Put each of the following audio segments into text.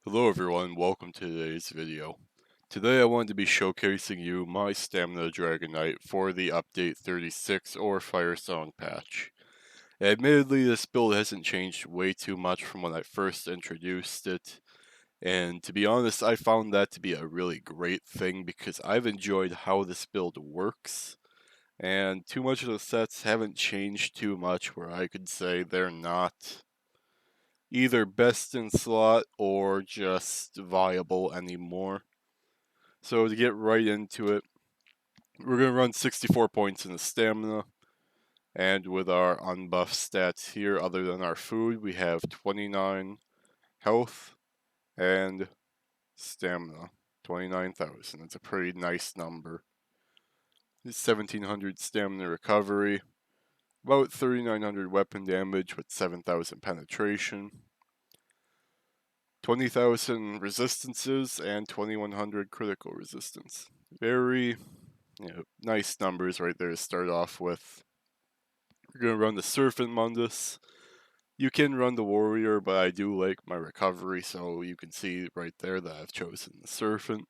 Hello everyone, welcome to today's video. Today I wanted to be showcasing you my Stamina Dragonite for the Update 36 or Fire Song patch. Admittedly, this build hasn't changed way too much from when I first introduced it, and to be honest, I found that to be a really great thing because I've enjoyed how this build works, and too much of the sets haven't changed too much where I could say they're not either best in slot or just viable anymore. So to get right into it, we're going to run 64 points in the stamina, and with our unbuffed stats here, other than our food, we have 29 health and stamina. 29,000. That's a pretty nice number. 1700 stamina recovery, about 3900 weapon damage with 7000 penetration. 20,000 resistances and 2100 critical resistance. Very nice numbers right there to start off with. We're going to run the Serpent Mundus. You can run the Warrior, but I do like my recovery, so you can see right there that I've chosen the Serpent.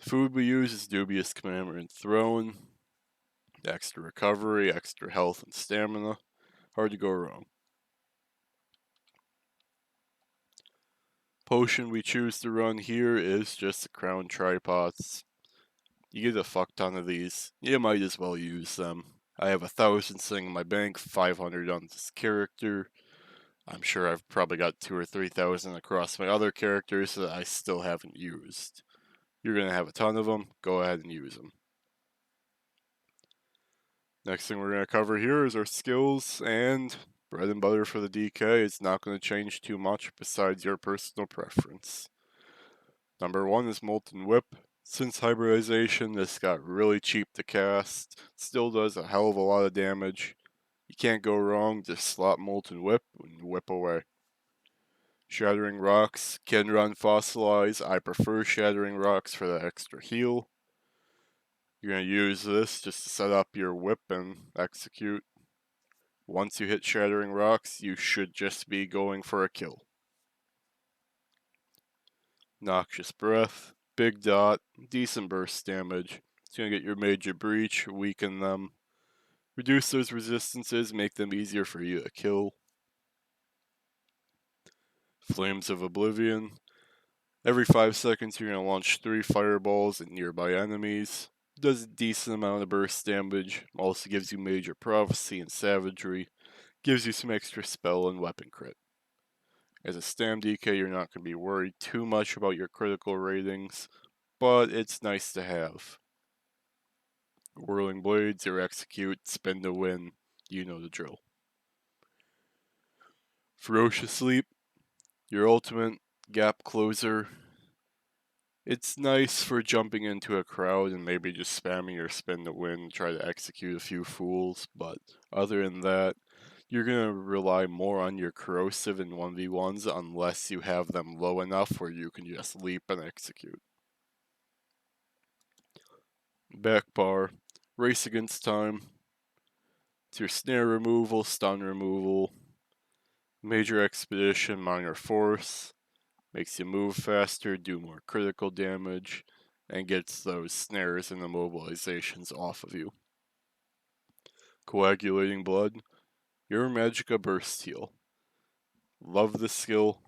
The food we use is Dubious Commandment Throne. Extra recovery, extra health and stamina. Hard to go wrong. Potion we choose to run here is just the Crown Tripods. You get a fuck ton of these. You might as well use them. I have 1,000 sitting in my bank, 500 on this character. I'm sure I've probably got 2 or 3,000 across my other characters that I still haven't used. You're going to have a ton of them. Go ahead and use them. Next thing we're going to cover here is our skills, and bread and butter for the DK. It's not going to change too much besides your personal preference. Number 1 is Molten Whip. Since hybridization, this got really cheap to cast. Still does a hell of a lot of damage. You can't go wrong, just slot Molten Whip and whip away. Shattering Rocks can run Fossilize. I prefer Shattering Rocks for the extra heal. You're going to use this just to set up your whip and execute. Once you hit Shattering Rocks, you should just be going for a kill. Noxious Breath, big dot, decent burst damage. It's going to get your Major Breach, weaken them. Reduce those resistances, make them easier for you to kill. Flames of Oblivion. Every 5 seconds you're going to launch 3 fireballs at nearby enemies. Does a decent amount of burst damage. Also gives you Major Prophecy and Savagery. Gives you some extra spell and weapon crit. As a StamDK, you're not going to be worried too much about your critical ratings, but it's nice to have. Whirling Blades, your execute, spin to win, you know the drill. Ferocious Leap, your ultimate gap closer. It's nice for jumping into a crowd and maybe just spamming your spin to win, try to execute a few fools, but other than that, you're going to rely more on your corrosive in 1v1s unless you have them low enough where you can just leap and execute. Back bar, race against time. It's your snare removal, stun removal, major expedition, minor force. Makes you move faster, do more critical damage, and gets those snares and immobilizations off of you. Coagulating Blood, your Magicka Burst Heal. Love this skill.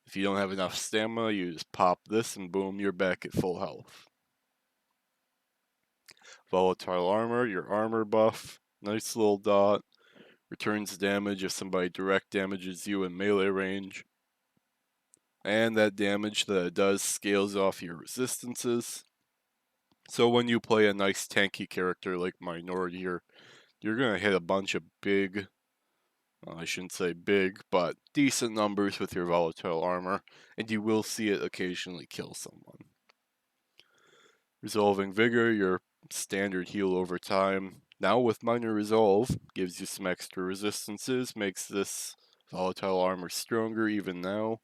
If you don't have enough stamina, you just pop this and boom, you're back at full health. Volatile Armor, your armor buff. Nice little dot. Returns damage if somebody direct damages you in melee range. And that damage that it does scales off your resistances. So when you play a nice tanky character like Minority here, you're going to hit a bunch of big, I shouldn't say big, but decent numbers with your volatile armor, and you will see it occasionally kill someone. Resolving Vigor, your standard heal over time. Now with Minor Resolve, gives you some extra resistances, makes this volatile armor stronger even now.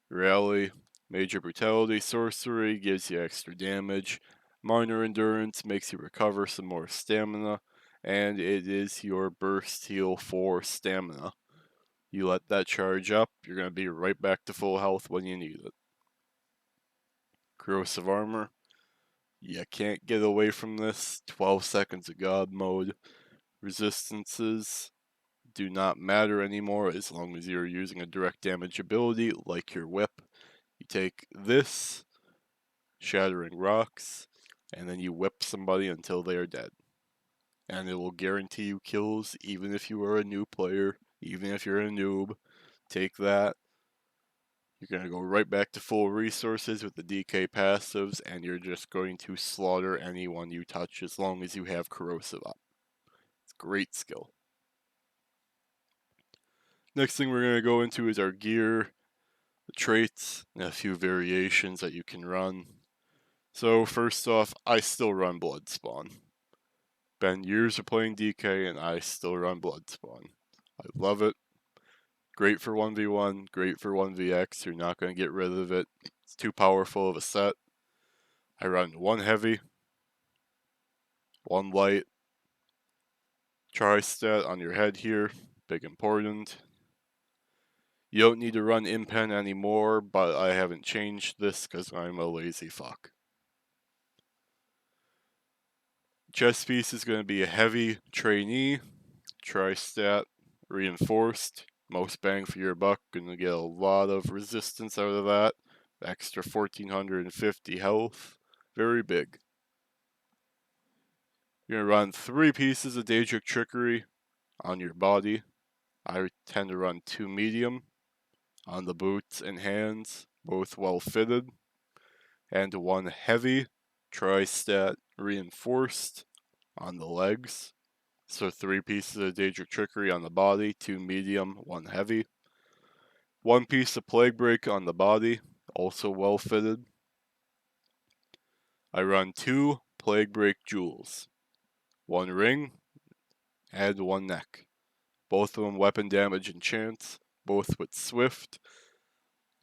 Rally, Major Brutality Sorcery gives you extra damage. Minor Endurance makes you recover some more stamina, and it is your burst heal for stamina. You let that charge up, you're going to be right back to full health when you need it. Corrosive Armor. You can't get away from this. 12 seconds of God mode. Resistances do not matter anymore as long as you're using a direct damage ability like your whip. You take this, Shattering Rocks, and then you whip somebody until they are dead. And it will guarantee you kills even if you are a new player, even if you're a noob. Take that. You're going to go right back to full resources with the DK passives, and you're just going to slaughter anyone you touch as long as you have Corrosive up. It's a great skill. Next thing we're going to go into is our gear, the traits, and a few variations that you can run. So first off, I still run Blood Spawn. Been years of playing DK and I still run Blood Spawn. I love it. Great for 1v1, great for 1vx, you're not going to get rid of it. It's too powerful of a set. I run 1 heavy, 1 light, tri-stat on your head here, big important. You don't need to run impen anymore, but I haven't changed this because I'm a lazy fuck. Chest piece is going to be a heavy trainee, tri-stat, reinforced, most bang for your buck, going to get a lot of resistance out of that, extra 1450 health, very big. You're going to run 3 pieces of Daedric Trickery on your body. I tend to run 2 medium on the boots and hands, both well fitted, and 1 heavy tri-stat reinforced on the legs. So 3 pieces of Daedric Trickery on the body, 2 medium, 1 heavy. 1 piece of Plague Break on the body, also well fitted. I run 2 Plague Break Jewels, 1 ring and 1 neck. Both of them weapon damage enchants, both with Swift.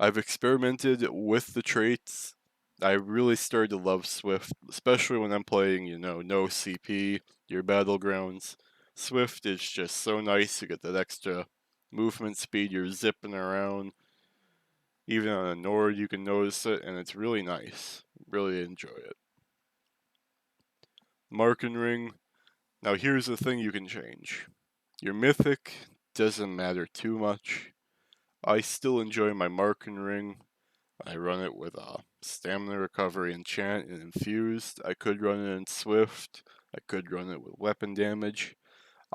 I've experimented with the traits. I really started to love Swift, especially when I'm playing, no CP, your battlegrounds. Swift is just so nice to get that extra movement speed, you're zipping around. Even on a Nord you can notice it, and it's really nice. Really enjoy it. Marking Ring. Now here's the thing you can change. Your Mythic doesn't matter too much. I still enjoy my Marking Ring. I run it with Stamina Recovery Enchant and Infused. I could run it in Swift. I could run it with weapon damage.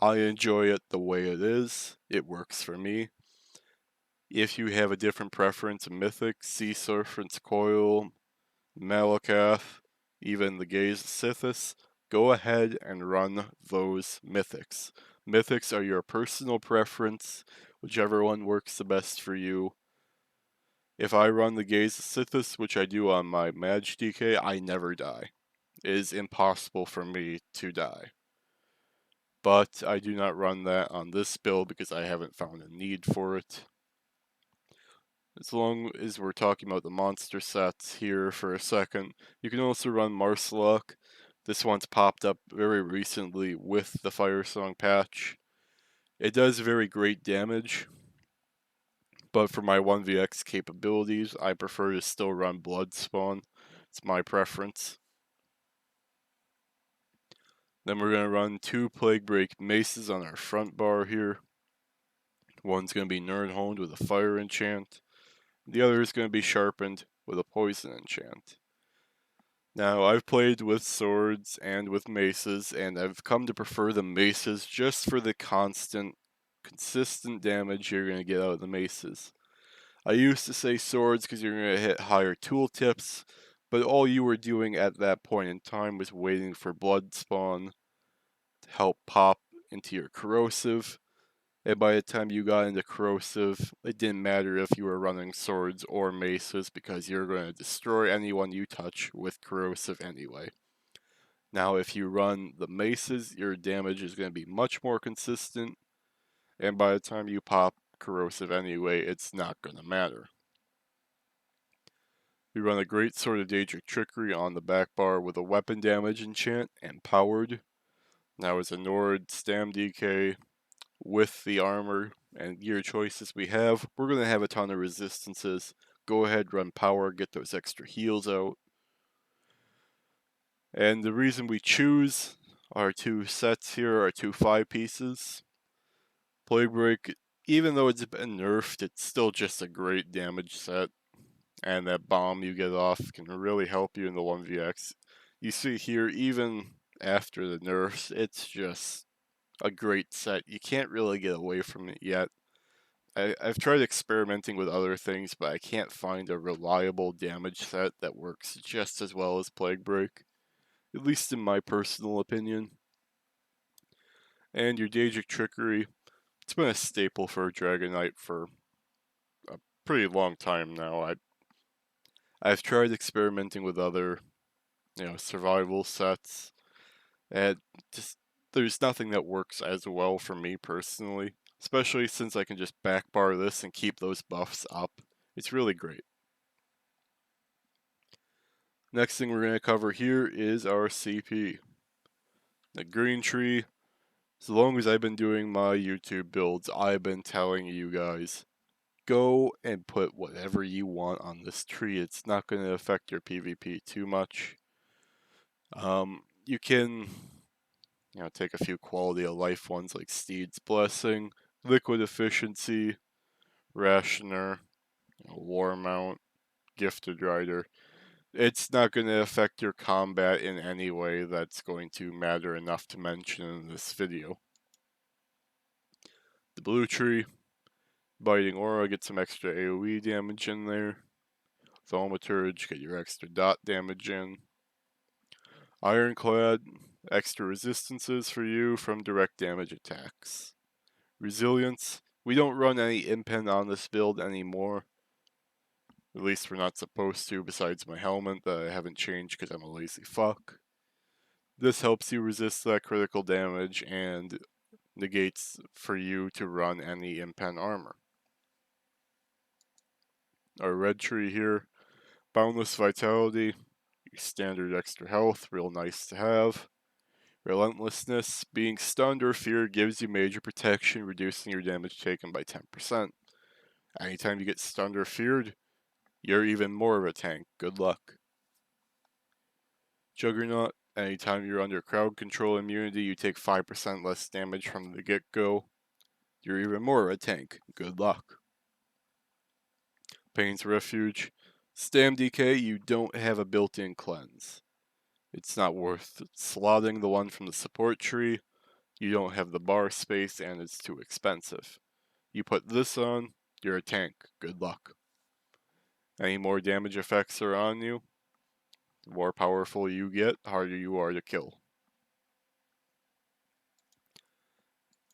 I enjoy it the way it is. It works for me. If you have a different preference of Mythic, Sea Serpent's Coil, Malakath, even the Gaze Sithis, go ahead and run those Mythics. Mythics are your personal preference, whichever one works the best for you. If I run the Gaze Sithis, which I do on my Mage DK, I never die. It is impossible for me to die. But I do not run that on this build because I haven't found a need for it. As long as we're talking about the monster sets here for a second, you can also run Marsalok. This one's popped up very recently with the Firesong patch. It does very great damage, but for my 1vx capabilities, I prefer to still run Blood Spawn. It's my preference. Then we're going to run 2 Plague Break Maces on our front bar here. One's going to be Nerdhoned with a Fire Enchant. The other is going to be Sharpened with a Poison Enchant. Now, I've played with swords and with maces, and I've come to prefer the maces just for the consistent damage you're going to get out of the maces. I used to say swords because you're going to hit higher tooltips, but all you were doing at that point in time was waiting for blood spawn to help pop into your corrosive. And by the time you got into corrosive, it didn't matter if you were running swords or maces because you're going to destroy anyone you touch with corrosive anyway. Now, if you run the maces, your damage is going to be much more consistent, and by the time you pop corrosive anyway, it's not going to matter. We run a great sword of Daedric Trickery on the back bar with a weapon damage enchant and powered. Now, as a Nord StamDK with the armor, and gear choices we have, we're going to have a ton of resistances. Go ahead, run power, get those extra heals out. And the reason we choose our two sets here, our two 5-pieces, Plague Break, even though it's been nerfed, it's still just a great damage set. And that bomb you get off can really help you in the 1vx. You see here, even after the nerfs, it's just a great set. You can't really get away from it yet. I've tried experimenting with other things, but I can't find a reliable damage set that works just as well as Plague Break, at least in my personal opinion. And your Daedric Trickery, it's been a staple for Dragon Knight for a pretty long time now. I've tried experimenting with other, survival sets, and just there's nothing that works as well for me personally, especially since I can just backbar this and keep those buffs up. It's really great. Next thing we're going to cover here is our CP. The green tree, as long as I've been doing my YouTube builds, I've been telling you guys, go and put whatever you want on this tree. It's not going to affect your PvP too much. You can, take a few quality of life ones like Steed's Blessing, Liquid Efficiency, Rationer, War Mount, Gifted Rider. It's not going to affect your combat in any way that's going to matter enough to mention in this video. The blue tree, Biting Aura, get some extra AoE damage in there. Thaumaturge, get your extra dot damage in. Ironclad, extra resistances for you from direct damage attacks. Resilience, we don't run any impen on this build anymore. At least we're not supposed to, besides my helmet that I haven't changed because I'm a lazy fuck. This helps you resist that critical damage and negates for you to run any impen armor. Our red tree here, Boundless Vitality, standard extra health, real nice to have. Relentlessness, being stunned or feared gives you major protection, reducing your damage taken by 10%. Anytime you get stunned or feared, you're even more of a tank. Good luck. Juggernaut, anytime you're under crowd control immunity, you take 5% less damage from the get-go. You're even more of a tank. Good luck. Pain's Refuge, StamDK, you don't have a built-in cleanse. It's not worth slotting the one from the support tree. You don't have the bar space and it's too expensive. You put this on, you're a tank. Good luck. Any more damage effects are on you, the more powerful you get, the harder you are to kill.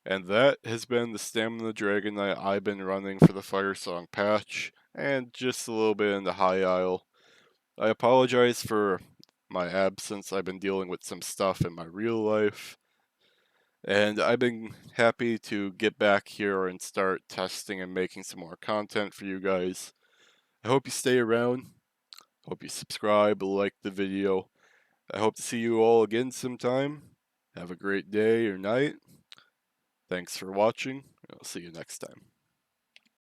And that has been the Stamina Dragon Knight I've been running for the Firesong patch, and just a little bit in the High Isle. I apologize for my absence. I've been dealing with some stuff in my real life. And I've been happy to get back here and start testing and making some more content for you guys. I hope you stay around. Hope you subscribe, like the video. I hope to see you all again sometime. Have a great day or night. Thanks for watching. I'll see you next time.